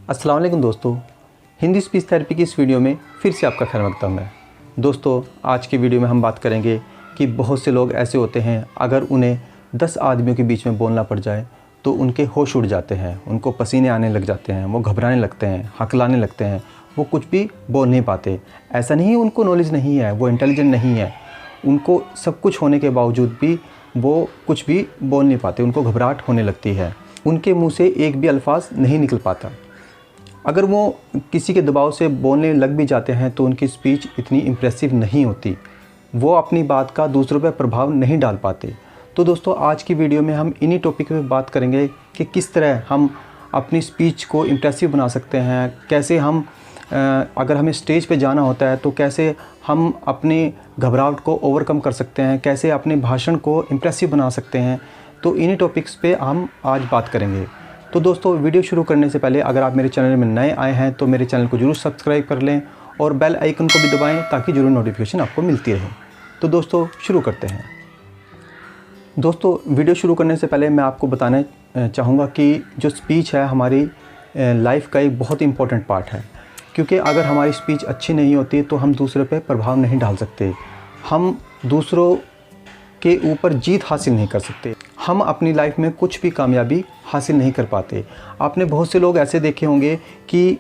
अस्सलाम वालेकुम दोस्तों, हिंदी स्पीच थेरेपी की इस वीडियो में फिर से आपका खैर मकदम है। दोस्तों, आज की वीडियो में हम बात करेंगे कि बहुत से लोग ऐसे होते हैं, अगर उन्हें 10 आदमियों के बीच में बोलना पड़ जाए तो उनके होश उड़ जाते हैं, उनको पसीने आने लग जाते हैं, वो घबराने लगते हैं, हकलाने लगते हैं, वो कुछ भी बोल नहीं पाते। ऐसा नहीं है उनको नॉलेज नहीं है, वो इंटेलिजेंट नहीं है, उनको सब कुछ होने के बावजूद भी वो कुछ भी बोल नहीं पाते, उनको घबराहट होने लगती है, उनके मुँह से एक भी अल्फाज नहीं निकल पाता। अगर वो किसी के दबाव से बोलने लग भी जाते हैं तो उनकी स्पीच इतनी इम्प्रेसिव नहीं होती, वो अपनी बात का दूसरों पर प्रभाव नहीं डाल पाते। तो दोस्तों, आज की वीडियो में हम इन्हीं टॉपिक पे बात करेंगे कि किस तरह हम अपनी स्पीच को इम्प्रेसिव बना सकते हैं, कैसे हम अगर हमें स्टेज पे जाना होता है तो कैसे हम अपनी घबराहट को ओवरकम कर सकते हैं, कैसे अपने भाषण को इम्प्रेसिव बना सकते हैं। तो इन्हीं टॉपिक्स पे हम आज बात करेंगे। तो दोस्तों, वीडियो शुरू करने से पहले अगर आप मेरे चैनल में नए आए हैं तो मेरे चैनल को ज़रूर सब्सक्राइब कर लें और बेल आइकन को भी दबाएं ताकि ज़रूर नोटिफिकेशन आपको मिलती रहे। तो दोस्तों, शुरू करते हैं। दोस्तों, वीडियो शुरू करने से पहले मैं आपको बताना चाहूँगा कि जो स्पीच है हमारी लाइफ का एक बहुत इंपॉर्टेंट पार्ट है, क्योंकि अगर हमारी स्पीच अच्छी नहीं होती तो हम दूसरे पे प्रभाव नहीं डाल सकते, हम दूसरों के ऊपर जीत हासिल नहीं कर सकते, हम अपनी लाइफ में कुछ भी कामयाबी हासिल नहीं कर पाते। आपने बहुत से लोग ऐसे देखे होंगे कि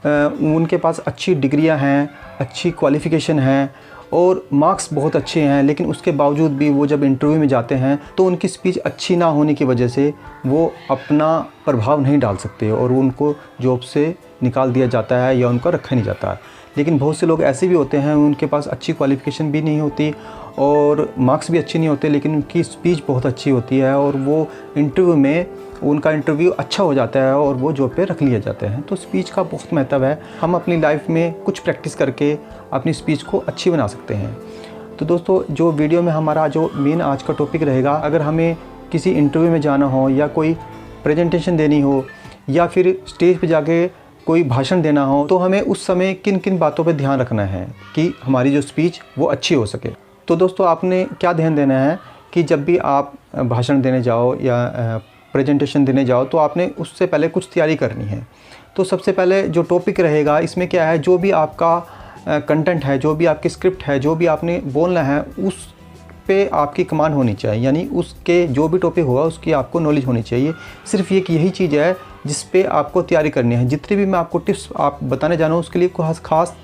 उनके पास अच्छी डिग्रियां हैं, अच्छी क्वालिफ़िकेशन है और मार्क्स बहुत अच्छे हैं, लेकिन उसके बावजूद भी वो जब इंटरव्यू में जाते हैं तो उनकी स्पीच अच्छी ना होने की वजह से वो अपना प्रभाव नहीं डाल सकते और उनको जॉब से निकाल दिया जाता है या उनका रखा नहीं जाता है। लेकिन बहुत से लोग ऐसे भी होते हैं, उनके पास अच्छी क्वालिफ़िकेशन भी नहीं होती और मार्क्स भी अच्छे नहीं होते, लेकिन उनकी स्पीच बहुत अच्छी होती है और वो इंटरव्यू में उनका इंटरव्यू अच्छा हो जाता है और वो जॉब पे रख लिए जाते हैं। तो स्पीच का बहुत महत्व है, हम अपनी लाइफ में कुछ प्रैक्टिस करके अपनी स्पीच को अच्छी बना सकते हैं। तो दोस्तों, जो वीडियो में हमारा जो मेन आज का टॉपिक रहेगा, अगर हमें किसी इंटरव्यू में जाना हो या कोई प्रेजेंटेशन देनी हो या फिर स्टेज पे जाके कोई भाषण देना हो, तो हमें उस समय किन किन बातों पे ध्यान रखना है कि हमारी जो स्पीच वो अच्छी हो सके। तो दोस्तों, आपने क्या ध्यान देना है कि जब भी आप भाषण देने जाओ या प्रेजेंटेशन देने जाओ तो आपने उससे पहले कुछ तैयारी करनी है। तो सबसे पहले जो टॉपिक रहेगा इसमें क्या है, जो भी आपका कंटेंट है, जो भी आपकी स्क्रिप्ट है, जो भी आपने बोलना है, उस पे आपकी कमांड होनी चाहिए, यानी उसके जो भी टॉपिक होगा उसकी आपको नॉलेज होनी चाहिए। सिर्फ यही चीज़ है जिस पे आपको तैयारी करनी है। जितनी भी मैं आपको टिप्स आप बताने जा रहा हूँ उसके लिए खास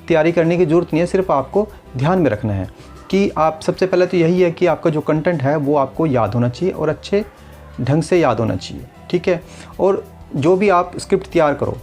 तैयारी करने की ज़रूरत नहीं है, सिर्फ आपको ध्यान में रखना है कि आप सबसे पहले तो यही है कि आपका जो कंटेंट है वो आपको याद होना चाहिए और अच्छे ढंग से याद होना चाहिए, ठीक है। और जो भी आप स्क्रिप्ट तैयार करो,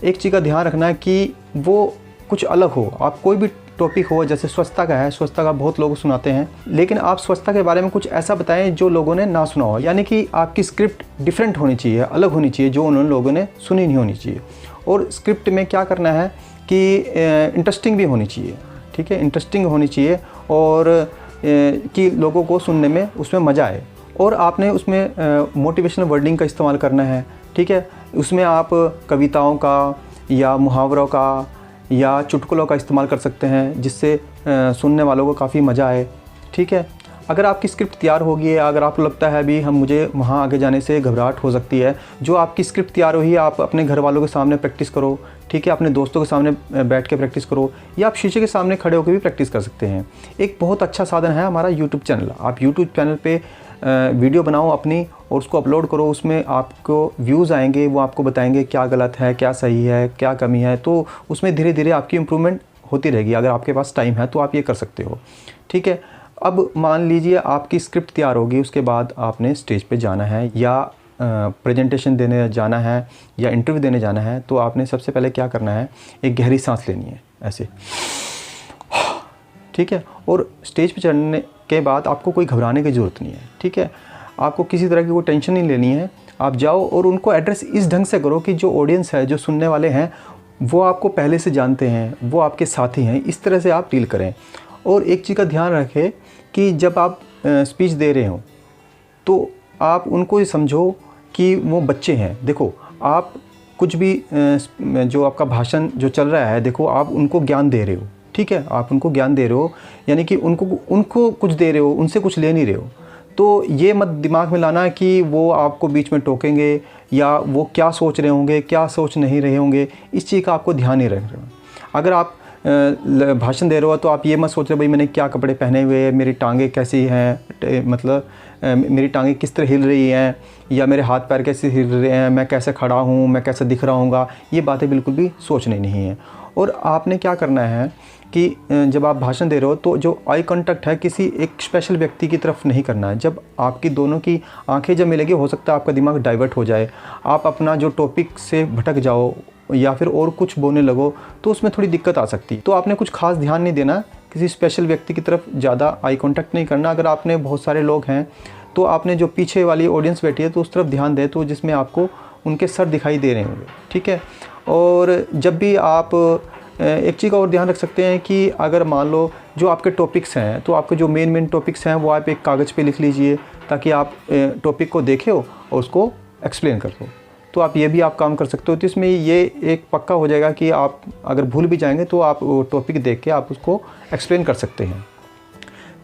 एक चीज़ का ध्यान रखना है कि वो कुछ अलग हो। आप कोई भी टॉपिक हो, जैसे स्वच्छता का है, स्वच्छता का बहुत लोग सुनाते हैं, लेकिन आप स्वच्छता के बारे में कुछ ऐसा बताएं जो लोगों ने ना सुना हो, यानी कि आपकी स्क्रिप्ट डिफरेंट होनी चाहिए, अलग होनी चाहिए, जो उन लोगों ने सुनी नहीं होनी चाहिए। और स्क्रिप्ट में क्या करना है कि इंटरेस्टिंग भी होनी चाहिए, ठीक है, इंटरेस्टिंग होनी चाहिए और कि लोगों को सुनने में उसमें मज़ा आए। और आपने उसमें मोटिवेशनल वर्डिंग का इस्तेमाल करना है, ठीक है। उसमें आप कविताओं का या मुहावरों का या चुटकुलों का इस्तेमाल कर सकते हैं, जिससे सुनने वालों को काफ़ी मज़ा आए, ठीक है। अगर आपकी स्क्रिप्ट तैयार होगी, अगर आपको लगता है भी मुझे वहाँ आगे जाने से घबराहट हो सकती है, जो आपकी स्क्रिप्ट तैयार हुई है आप अपने घर वालों के सामने प्रैक्टिस करो, ठीक है, अपने दोस्तों के सामने बैठ के प्रैक्टिस करो या आप शीशे के सामने खड़े होकर भी प्रैक्टिस कर सकते हैं। एक बहुत अच्छा साधन है हमारा यूट्यूब चैनल। आप यूट्यूब चैनल पे वीडियो बनाओ अपनी और उसको अपलोड करो, उसमें आपको व्यूज़ आएंगे, वो आपको बताएंगे क्या गलत है, क्या सही है, क्या कमी है। तो उसमें धीरे धीरे आपकी इम्प्रूवमेंट होती रहेगी। अगर आपके पास टाइम है तो आप ये कर सकते हो, ठीक है। अब मान लीजिए आपकी स्क्रिप्ट तैयार होगी, उसके बाद आपने स्टेज पे जाना है या प्रेजेंटेशन देने जाना है या इंटरव्यू देने जाना है, तो आपने सबसे पहले क्या करना है, एक गहरी सांस लेनी है ऐसे, ठीक है। और स्टेज पे चढ़ने के बाद आपको कोई घबराने की ज़रूरत नहीं है, ठीक है। आपको किसी तरह की कोई टेंशन नहीं लेनी है। आप जाओ और उनको एड्रेस इस ढंग से करो कि जो ऑडियंस है, जो सुनने वाले हैं, वो आपको पहले से जानते हैं, वो आपके साथी हैं। इस तरह से आप डील करें। और एक चीज़ का ध्यान रखें कि जब आप स्पीच दे रहे हो तो आप उनको ये समझो कि वो बच्चे हैं। देखो, आप कुछ भी जो आपका भाषण जो चल रहा है, देखो आप उनको ज्ञान दे रहे हो, ठीक है, आप उनको ज्ञान दे रहे हो, यानी कि उनको कुछ दे रहे हो, उनसे कुछ ले नहीं रहे हो। तो ये मत दिमाग में लाना कि वो आपको बीच में टोकेंगे या वो क्या सोच रहे होंगे, क्या सोच नहीं रहे होंगे, इस चीज़ का आपको ध्यान नहीं रखना। अगर आप भाषण दे रहे हो तो आप ये मत सोच रहे भाई मैंने क्या कपड़े पहने हुए हैं, मेरी टांगें कैसी हैं, मतलब मेरी टांगें किस तरह हिल रही हैं, या मेरे हाथ पैर कैसे हिल रहे हैं, मैं कैसे खड़ा हूँ, मैं कैसे दिख रहा हूँगा, ये बातें बिल्कुल भी सोचनी नहीं है। और आपने क्या करना है कि जब आप भाषण दे रहे हो तो जो आई कांटेक्ट है किसी एक स्पेशल व्यक्ति की तरफ नहीं करना है। जब आपकी दोनों की आंखें जब मिलेगी, हो सकता है आपका दिमाग डाइवर्ट हो जाए, आप अपना जो टॉपिक से भटक जाओ या फिर और कुछ बोलने लगो, तो उसमें थोड़ी दिक्कत आ सकती है। तो आपने कुछ खास ध्यान नहीं देना, किसी स्पेशल व्यक्ति की तरफ ज़्यादा आई कांटेक्ट नहीं करना। अगर आपने बहुत सारे लोग हैं तो आपने जो पीछे वाली ऑडियंस बैठी है तो उस तरफ ध्यान दें, तो जिसमें आपको उनके सर दिखाई दे रहे होंगे, ठीक है। और जब भी आप एक चीज़ का और ध्यान रख सकते हैं कि अगर मान लो जो आपके टॉपिक्स हैं, तो आपके जो मेन टॉपिक्स हैं वो आप एक कागज़ पे लिख लीजिए, ताकि आप टॉपिक को देखें और उसको एक्सप्लेन कर दो। तो आप ये भी आप काम कर सकते हो। तो इसमें ये एक पक्का हो जाएगा कि आप अगर भूल भी जाएंगे तो आप टॉपिक देख के आप उसको एक्सप्लेन कर सकते हैं।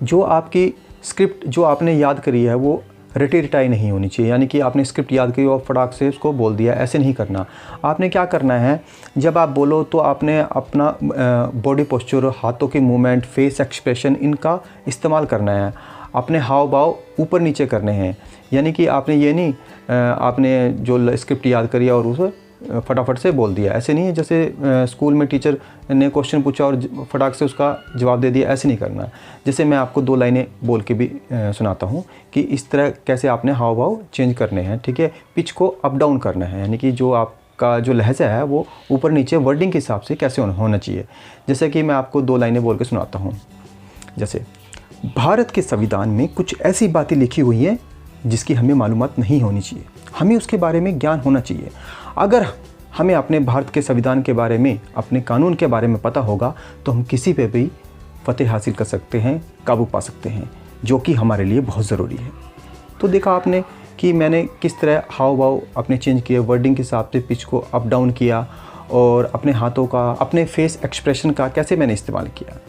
जो आपकी स्क्रिप्ट जो आपने याद करी है वो रटी रटाई नहीं होनी चाहिए, यानी कि आपने स्क्रिप्ट याद की और फटाक से उसको बोल दिया, ऐसे नहीं करना। आपने क्या करना है, जब आप बोलो तो आपने अपना बॉडी पोस्चर, हाथों की मूवमेंट, फेस एक्सप्रेशन, इनका इस्तेमाल करना है। अपने हाव भाव ऊपर नीचे करने हैं, यानी कि आपने ये नहीं आपने जो स्क्रिप्ट याद करी और उसे फटाफट से बोल दिया, ऐसे नहीं है जैसे स्कूल में टीचर ने क्वेश्चन पूछा और फटाक से उसका जवाब दे दिया, ऐसे नहीं करना। जैसे मैं आपको 2 लाइनें बोल के भी सुनाता हूँ कि इस तरह कैसे आपने हाव भाव चेंज करने हैं, ठीक है। पिच को अप डाउन करना है, यानी कि जो आपका जो लहजा है वो ऊपर नीचे वर्डिंग के हिसाब से कैसे होना चाहिए। जैसे कि मैं आपको 2 लाइनें बोल के सुनाता हूँ। जैसे, भारत के संविधान में कुछ ऐसी बातें लिखी हुई हैं जिसकी हमें मालूमात नहीं होनी चाहिए, हमें उसके बारे में ज्ञान होना चाहिए। अगर हमें अपने भारत के संविधान के बारे में, अपने कानून के बारे में पता होगा तो हम किसी पे भी फतेह हासिल कर सकते हैं, काबू पा सकते हैं, जो कि हमारे लिए बहुत ज़रूरी है। तो देखा आपने कि मैंने किस तरह हाव भाव अपने चेंज किए, वर्डिंग के हिसाब से पिच को अप डाउन किया, और अपने हाथों का, अपने फेस एक्सप्रेशन का कैसे मैंने इस्तेमाल किया।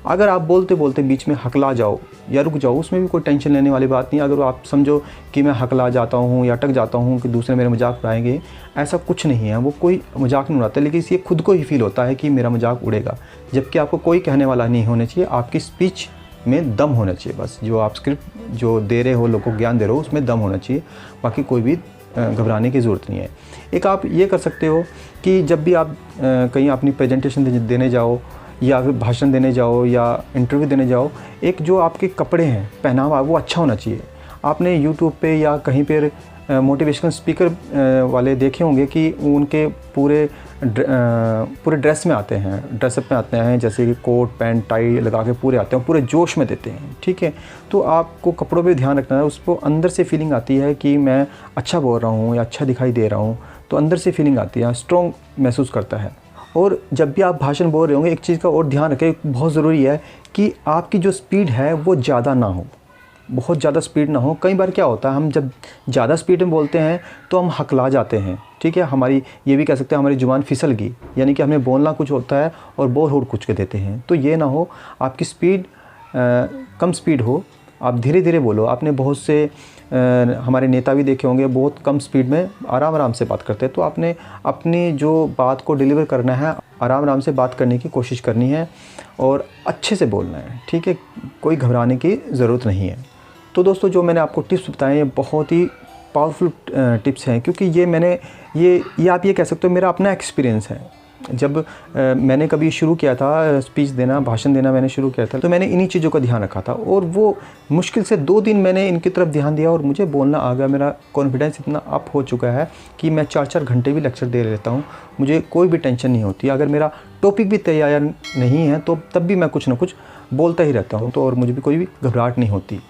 अगर आप बोलते बोलते बीच में हकला जाओ या रुक जाओ, उसमें भी कोई टेंशन लेने वाली बात नहीं। अगर आप समझो कि मैं हकला जाता हूँ या अटक जाता हूँ कि दूसरे मेरे मजाक उड़ाएंगे, ऐसा कुछ नहीं है। वो कोई मजाक नहीं उड़ाता, लेकिन ये खुद को ही फील होता है कि मेरा मजाक उड़ेगा, जबकि आपको कोई कहने वाला नहीं होना चाहिए। आपकी स्पीच में दम होना चाहिए, बस जो आप स्क्रिप्ट जो दे रहे हो, लोगों को ज्ञान दे रहे हो, उसमें दम होना चाहिए, बाकी कोई भी घबराने की ज़रूरत नहीं है। एक आप ये कर सकते हो कि जब भी आप कहीं अपनी प्रेजेंटेशन देने जाओ या फिर भाषण देने जाओ या इंटरव्यू देने जाओ, एक जो आपके कपड़े हैं, पहनावा, वो अच्छा होना चाहिए। आपने यूट्यूब पे या कहीं पर मोटिवेशनल स्पीकर वाले देखे होंगे कि उनके पूरे ड्रेस में आते हैं, ड्रेसअप में आते हैं, जैसे कि कोट पैंट टाई लगा के पूरे आते हैं, पूरे जोश में देते हैं, ठीक है। तो आपको कपड़ों पे ध्यान रखना है, उसको अंदर से फीलिंग आती है कि मैं अच्छा बोल रहा हूँ या अच्छा दिखाई दे रहा हूँ, तो अंदर से फीलिंग आती है, स्ट्रॉन्ग महसूस करता है। और जब भी आप भाषण बोल रहे होंगे, एक चीज़ का और ध्यान रखें, बहुत ज़रूरी है कि आपकी जो स्पीड है वो ज़्यादा ना हो, बहुत ज़्यादा स्पीड ना हो। कई बार क्या होता है, हम जब ज़्यादा स्पीड में बोलते हैं तो हम हकला जाते हैं, ठीक है। हमारी ये भी कह सकते हैं हमारी ज़ुबान फिसल गई, यानी कि हमें बोलना कुछ होता है और बोल हो कुछ के देते हैं। तो ये ना हो, आपकी स्पीड कम स्पीड हो, आप धीरे धीरे बोलो। आपने बहुत से हमारे नेता भी देखे होंगे, बहुत कम स्पीड में आराम आराम से बात करते हैं। तो आपने अपनी जो बात को डिलीवर करना है, आराम आराम से बात करने की कोशिश करनी है और अच्छे से बोलना है, ठीक है। कोई घबराने की ज़रूरत नहीं है। तो दोस्तों, जो मैंने आपको टिप्स बताए, ये बहुत ही पावरफुल टिप्स हैं, क्योंकि ये आप ये कह सकते हो मेरा अपना एक्सपीरियंस है। जब मैंने कभी शुरू किया था स्पीच देना, भाषण देना मैंने शुरू किया था, तो मैंने इन्हीं चीज़ों का ध्यान रखा था, और वो मुश्किल से 2 दिन मैंने इनकी तरफ ध्यान दिया और मुझे बोलना आ गया। मेरा कॉन्फिडेंस इतना अप हो चुका है कि मैं 4-4 घंटे भी लेक्चर दे लेता हूँ, मुझे कोई भी टेंशन नहीं होती। अगर मेरा टॉपिक भी तैयार नहीं है तो तब भी मैं कुछ ना कुछ बोलता ही रहता हूँ, तो और मुझे भी कोई भी घबराहट नहीं होती।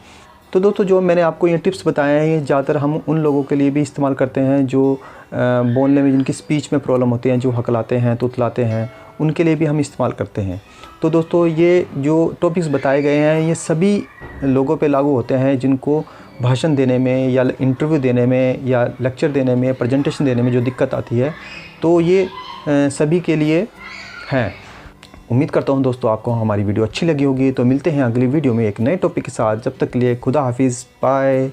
तो दोस्तों, जो मैंने आपको ये टिप्स बताए हैं, ये ज़्यादातर हम उन लोगों के लिए भी इस्तेमाल करते हैं जो बोलने में, जिनकी स्पीच में प्रॉब्लम होती है, जो हकलाते हैं, तुतलाते हैं, उनके लिए भी हम इस्तेमाल करते हैं। तो दोस्तों, ये जो टॉपिक्स बताए गए हैं, ये सभी लोगों पे लागू होते हैं जिनको भाषण देने में या इंटरव्यू देने में या लेक्चर देने में, प्रेजेंटेशन देने में जो दिक्कत आती है, तो ये सभी के लिए हैं। उम्मीद करता हूँ दोस्तों आपको हमारी वीडियो अच्छी लगी होगी। तो मिलते हैं अगली वीडियो में एक नए टॉपिक के साथ। जब तक के लिए खुदा हाफिज़, बाय।